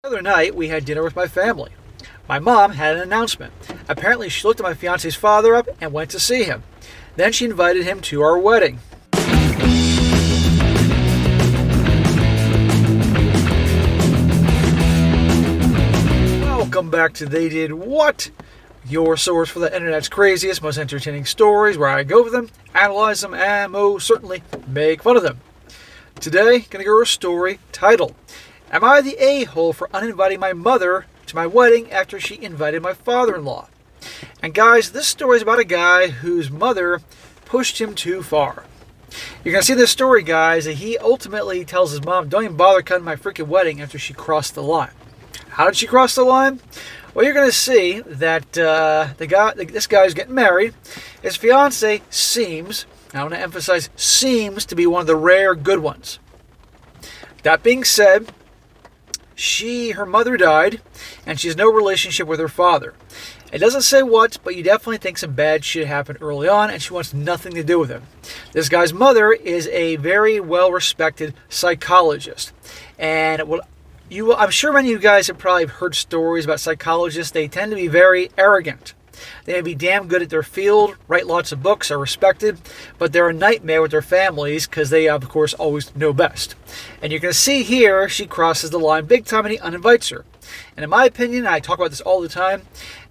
The other night, we had dinner with my family. My mom had an announcement. Apparently, she looked at my fiance's father up and went to see him. Then she invited him to our wedding. Welcome back to They Did What? Your source for the internet's craziest, most entertaining stories, where I go over them, analyze them, and most certainly make fun of them. Today, gonna go over a story titled, Am I the A-hole for uninviting my mother to my wedding after she invited my father-in-law? And guys, this story is about a guy whose mother pushed him too far. You're gonna see this story, guys, that he ultimately tells his mom, don't even bother coming to my freaking wedding after she crossed the line. How did she cross the line? Well, you're going to see that this guy is getting married. His fiance seems, I want to emphasize, seems to be one of the rare good ones. That being said, her mother died, and she has no relationship with her father. It doesn't say what, but you definitely think some bad shit happened early on, and she wants nothing to do with him. This guy's mother is a very well-respected psychologist, and I'm sure many of you guys have probably heard stories about psychologists. They tend to be very arrogant. They may be damn good at their field, write lots of books, are respected, but they're a nightmare with their families because they, of course, always know best. And you're going to see here, she crosses the line big time and he uninvites her. And in my opinion, I talk about this all the time,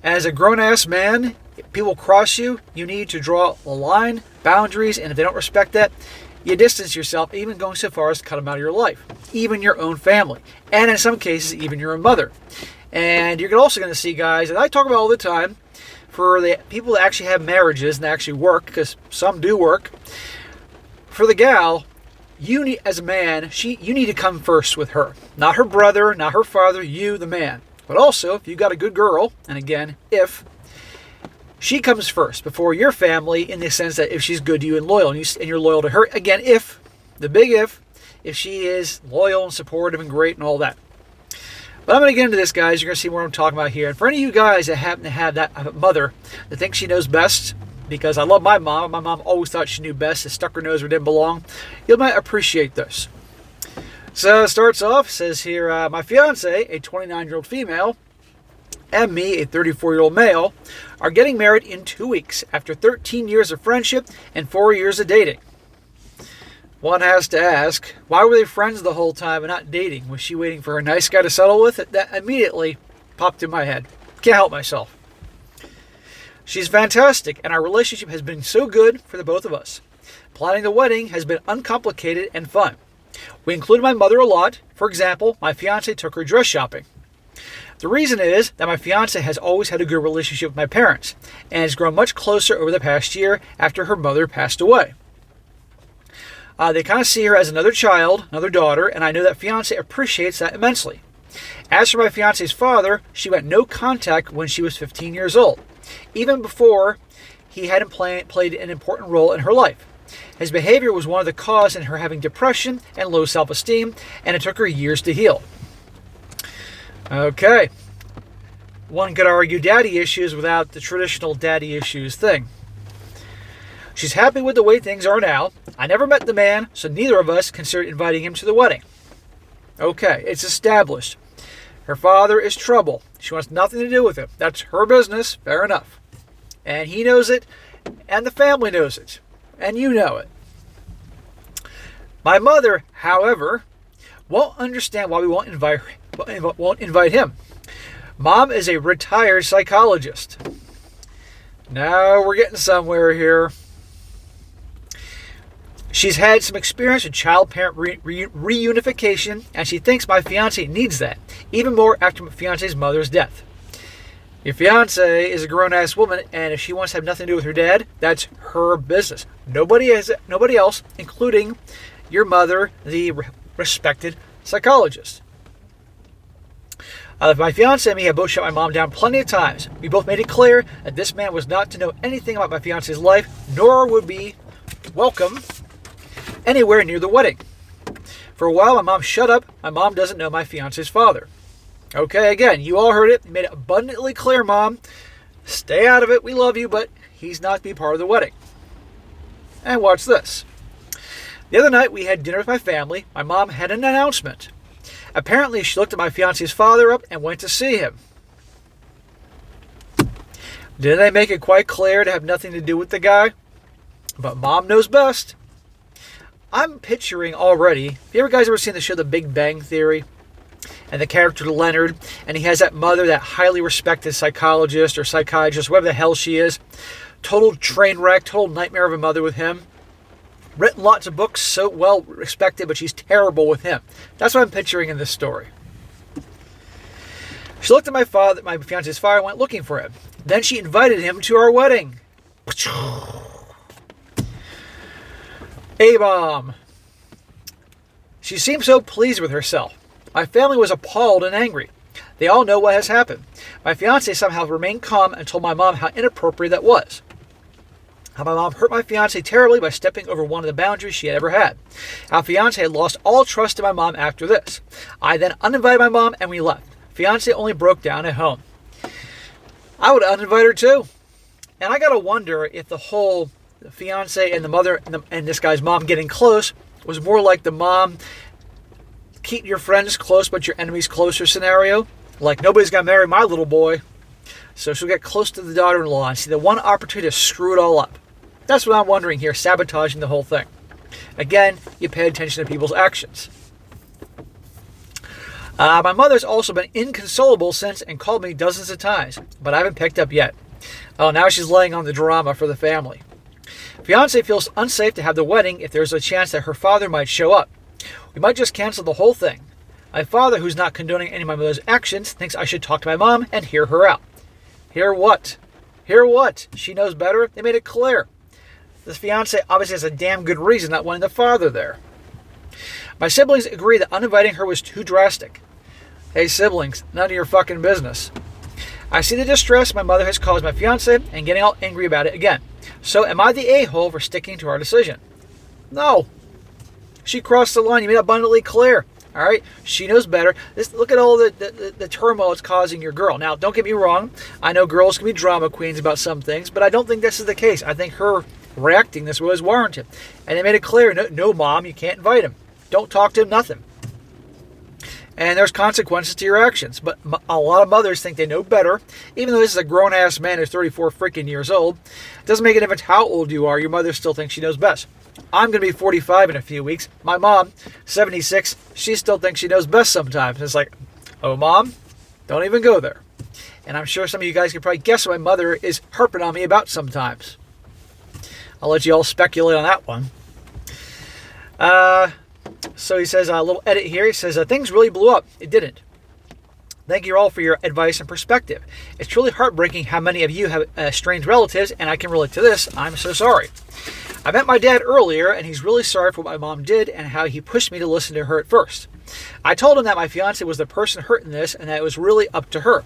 as a grown-ass man, if people cross you, you need to draw a line, boundaries, and if they don't respect that, you distance yourself, even going so far as to cut them out of your life, even your own family, and in some cases, even your own mother. And you're also going to see, guys, and I talk about all the time, for the people that actually have marriages and actually work, because some do work, for the gal, you need, as a man, you need to come first with her. Not her brother, not her father, you, the man. But also, if you got a good girl, and again, if she comes first before your family, in the sense that if she's good to you and loyal, and you're loyal to her. Again, if she is loyal and supportive and great and all that. But I'm going to get into this, guys. You're going to see what I'm talking about here. And for any of you guys that happen to have that mother that thinks she knows best, because I love my mom. My mom always thought she knew best and stuck her nose where it didn't belong. You might appreciate this. So it starts off, says here, my fiance, a 29-year-old female, and me, a 34-year-old male, are getting married in 2 weeks after 13 years of friendship and 4 years of dating. One has to ask, why were they friends the whole time and not dating? Was she waiting for a nice guy to settle with? That immediately popped in my head. Can't help myself. She's fantastic, and our relationship has been so good for the both of us. Planning the wedding has been uncomplicated and fun. We included my mother a lot. For example, my fiance took her dress shopping. The reason is that my fiance has always had a good relationship with my parents and has grown much closer over the past year after her mother passed away. They kind of see her as another child, another daughter, and I know that fiance appreciates that immensely. As for my fiance's father, she went no contact when she was 15 years old, even before he hadn't played an important role in her life. His behavior was one of the cause in her having depression and low self-esteem, and it took her years to heal. Okay. One could argue daddy issues without the traditional daddy issues thing. She's happy with the way things are now. I never met the man, so neither of us considered inviting him to the wedding. Okay, it's established. Her father is trouble. She wants nothing to do with him. That's her business, fair enough. And he knows it, and the family knows it, and you know it. My mother, however, won't understand why we won't invite him. Mom is a retired psychologist. Now we're getting somewhere here. She's had some experience with child-parent reunification, and she thinks my fiancé needs that, even more after my fiancé's mother's death. Your fiancé is a grown-ass woman, and if she wants to have nothing to do with her dad, that's her business. Nobody else, including your mother, the respected psychologist. My fiancé and me have both shut my mom down plenty of times. We both made it clear that this man was not to know anything about my fiancé's life, nor would be welcome anywhere near the wedding. For a while, my mom shut up. My mom doesn't know my fiancé's father. Okay, again, you all heard it. You made it abundantly clear, Mom. Stay out of it. We love you, but he's not to be part of the wedding. And watch this. The other night, we had dinner with my family. My mom had an announcement. Apparently, she looked at my fiance's father up and went to see him. Didn't they make it quite clear to have nothing to do with the guy? But Mom knows best. I'm picturing already, have you guys ever seen the show The Big Bang Theory? And the character Leonard, and he has that mother, that highly respected psychologist or psychiatrist, whatever the hell she is. Total train wreck, total nightmare of a mother with him. Written lots of books, so well respected, but she's terrible with him. That's what I'm picturing in this story. She looked at my fiance's father, and went looking for him. Then she invited him to our wedding. A-bomb. She seemed so pleased with herself. My family was appalled and angry. They all know what has happened. My fiancé somehow remained calm and told my mom how inappropriate that was. How my mom hurt my fiancé terribly by stepping over one of the boundaries she had ever had. Our fiancé had lost all trust in my mom after this. I then uninvited my mom and we left. Fiancé only broke down at home. I would uninvite her too. And I gotta wonder if the whole fiancé and the mother and this guy's mom getting close was more like the mom keep your friends close but your enemies closer scenario. Like, nobody's gonna marry my little boy. So she'll get close to the daughter-in-law and see the one opportunity to screw it all up. That's what I'm wondering here, sabotaging the whole thing. Again, you pay attention to people's actions. My mother's also been inconsolable since and called me dozens of times, but I haven't picked up yet. Oh, now she's laying on the drama for the family. Fiancé feels unsafe to have the wedding if there's a chance that her father might show up. We might just cancel the whole thing. My father, who's not condoning any of my mother's actions, thinks I should talk to my mom and hear her out. Hear what? Hear what? She knows better? They made it clear. This fiancé obviously has a damn good reason not wanting the father there. My siblings agree that uninviting her was too drastic. Hey siblings, none of your fucking business. I see the distress my mother has caused my fiancé and getting all angry about it again. So am I the a-hole for sticking to our decision? No. She crossed the line. You made it abundantly clear. All right? She knows better. Look at all the turmoil it's causing your girl. Now, don't get me wrong. I know girls can be drama queens about some things, but I don't think this is the case. I think her reacting this way was warranted. And they made it clear, no, Mom, you can't invite him. Don't talk to him, nothing. And there's consequences to your actions. But a lot of mothers think they know better. Even though this is a grown-ass man who's 34 freaking years old, it doesn't make a difference how old you are. Your mother still thinks she knows best. I'm going to be 45 in a few weeks. My mom, 76, she still thinks she knows best sometimes. It's like, oh, Mom, don't even go there. And I'm sure some of you guys can probably guess what my mother is harping on me about sometimes. I'll let you all speculate on that one. So he says, a little edit here. He says, things really blew up. It didn't. Thank you all for your advice and perspective. It's truly heartbreaking how many of you have estranged relatives, and I can relate to this. I'm so sorry. I met my dad earlier, and he's really sorry for what my mom did and how he pushed me to listen to her at first. I told him that my fiancé was the person hurt in this and that it was really up to her.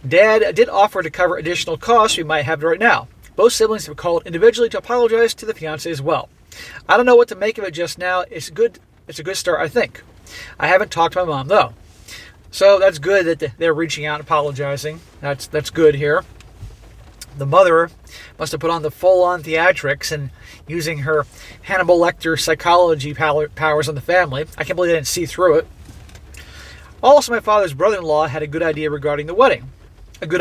Dad did offer to cover additional costs we might have right now. Both siblings have called individually to apologize to the fiancé as well. I don't know what to make of it just now. It's a good start, I think. I haven't talked to my mom, though. So that's good that they're reaching out and apologizing. That's good here. The mother must have put on the full-on theatrics and using her Hannibal Lecter psychology powers on the family. I can't believe they didn't see through it. Also, my father's brother-in-law had a good idea regarding the wedding. We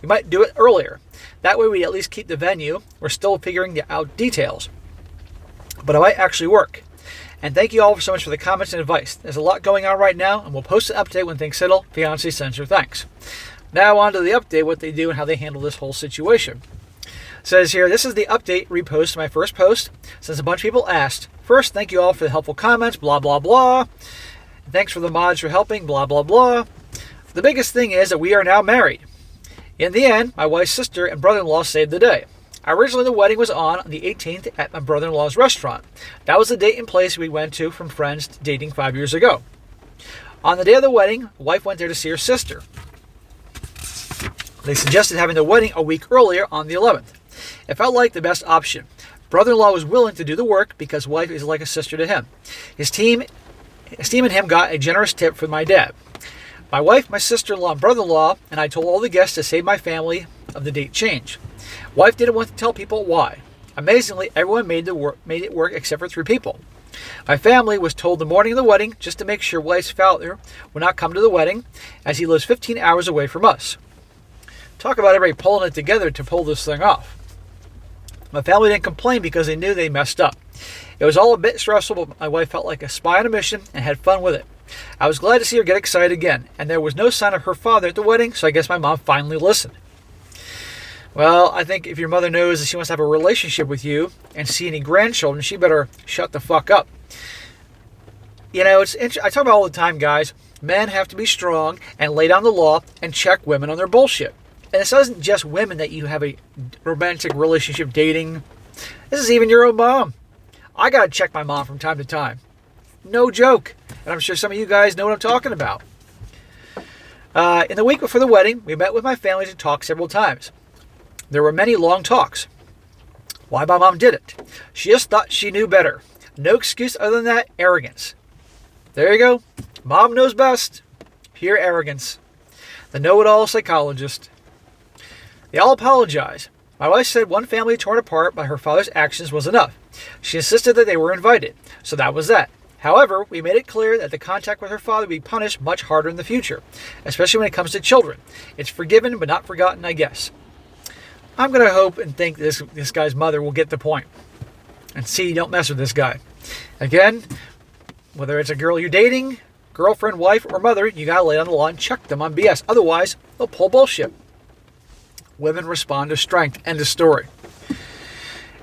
might do it earlier. That way we at least keep the venue. We're still figuring out details. But it might actually work. And thank you all so much for the comments and advice. There's a lot going on right now, and we'll post an update when things settle. Fiancé sends her thanks. Now on to the update, what they do and how they handle this whole situation. It says here, this is the update repost to my first post, since a bunch of people asked. First, thank you all for the helpful comments, blah, blah, blah. Thanks for the mods for helping, blah, blah, blah. The biggest thing is that we are now married. In the end, my wife's sister and brother-in-law saved the day. Originally, the wedding was on the 18th at my brother-in-law's restaurant. That was the date and place we went to from friends dating 5 years ago. On the day of the wedding, wife went there to see her sister. They suggested having the wedding a week earlier on the 11th. It felt like the best option. Brother-in-law was willing to do the work because wife is like a sister to him. His team and him got a generous tip from my dad. My wife, my sister-in-law, and brother-in-law, and I told all the guests to save my family of the date change. Wife didn't want to tell people why. Amazingly, everyone made it work except for 3 people. My family was told the morning of the wedding just to make sure wife's father would not come to the wedding, as he lives 15 hours away from us. Talk about everybody pulling it together to pull this thing off. My family didn't complain because they knew they messed up. It was all a bit stressful, but my wife felt like a spy on a mission and had fun with it. I was glad to see her get excited again, and there was no sign of her father at the wedding, so I guess my mom finally listened. Well, I think if your mother knows that she wants to have a relationship with you and see any grandchildren, she better shut the fuck up. You know, I talk about all the time, guys. Men have to be strong and lay down the law and check women on their bullshit. And this isn't just women that you have a romantic relationship dating. This is even your own mom. I gotta check my mom from time to time. No joke. And I'm sure some of you guys know what I'm talking about. In the week before the wedding, we met with my family to talk several times. There were many long talks. Why my mom did it. She just thought she knew better. No excuse other than that, arrogance. There you go. Mom knows best. Pure arrogance. The know-it-all psychologist. They all apologized. My wife said one family torn apart by her father's actions was enough. She insisted that they were invited. So that was that. However, we made it clear that the contact with her father would be punished much harder in the future, especially when it comes to children. It's forgiven but not forgotten, I guess. I'm going to hope and think this guy's mother will get the point and see you don't mess with this guy. Again, whether it's a girl you're dating, girlfriend, wife, or mother, you got to lay on the law and check them on BS. Otherwise, they'll pull bullshit. Women respond to strength. End of story.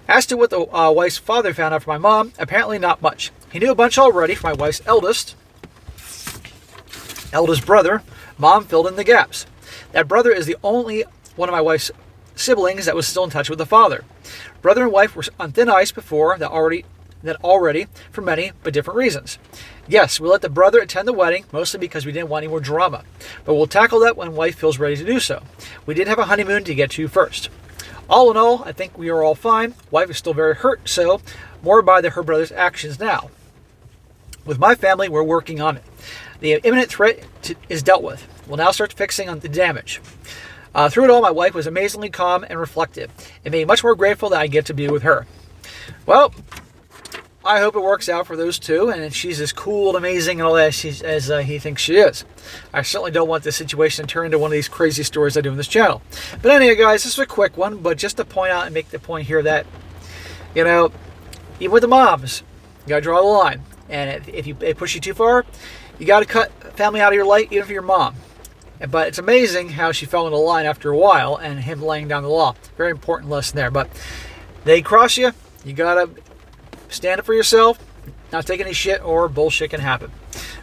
As to what the wife's father found out from my mom, apparently not much. He knew a bunch already from my wife's eldest brother. Mom filled in the gaps. That brother is the only one of my wife's siblings that was still in touch with the father. Brother and wife were on thin ice before that already for many but different reasons. Yes, we let the brother attend the wedding, mostly because we didn't want any more drama. But we'll tackle that when wife feels ready to do so. We did have a honeymoon to get to first. All in all, I think we are all fine. Wife is still very hurt, so more by her brother's actions now. With my family, we're working on it. The imminent threat is dealt with. We'll now start fixing on the damage. Through it all, my wife was amazingly calm and reflective. It made me much more grateful that I get to be with her. Well, I hope it works out for those two, and she's as cool and amazing and all that as he thinks she is. I certainly don't want this situation to turn into one of these crazy stories I do on this channel. But anyway, guys, this is a quick one, but just to point out and make the point here that, you know, even with the moms, you got to draw the line. And if they push you too far, you got to cut family out of your life, even for your mom. But it's amazing how she fell in the line after a while and him laying down the law. Very important lesson there. But they cross you, you got to stand up for yourself, not take any shit or bullshit can happen.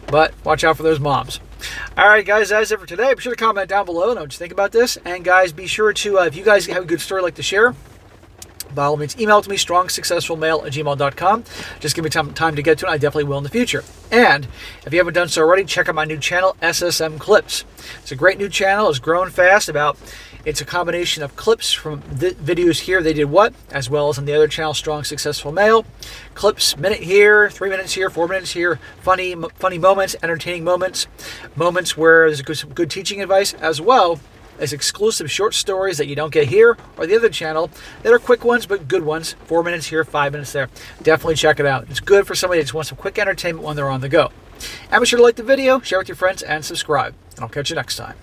But watch out for those moms. All right, guys, that's it for today. Be sure to comment down below and know what you think about this. And guys, be sure to, if you guys have a good story like to share, by all means, email it to me, strongsuccessfulmale@gmail.com. Just give me time to get to it. I definitely will in the future. And if you haven't done so already, check out my new channel, SSM Clips. It's a great new channel. It's growing fast. It's a combination of clips from videos here, They Did What, as well as on the other channel, Strong Successful Male. Clips, minute here, 3 minutes here, 4 minutes here, funny moments, entertaining moments, moments where there's some good teaching advice, as well as exclusive short stories that you don't get here or the other channel that are quick ones but good ones. 4 minutes here, 5 minutes there. Definitely check it out. It's good for somebody that just wants some quick entertainment when they're on the go. And be sure to like the video, share with your friends, and subscribe. And I'll catch you next time.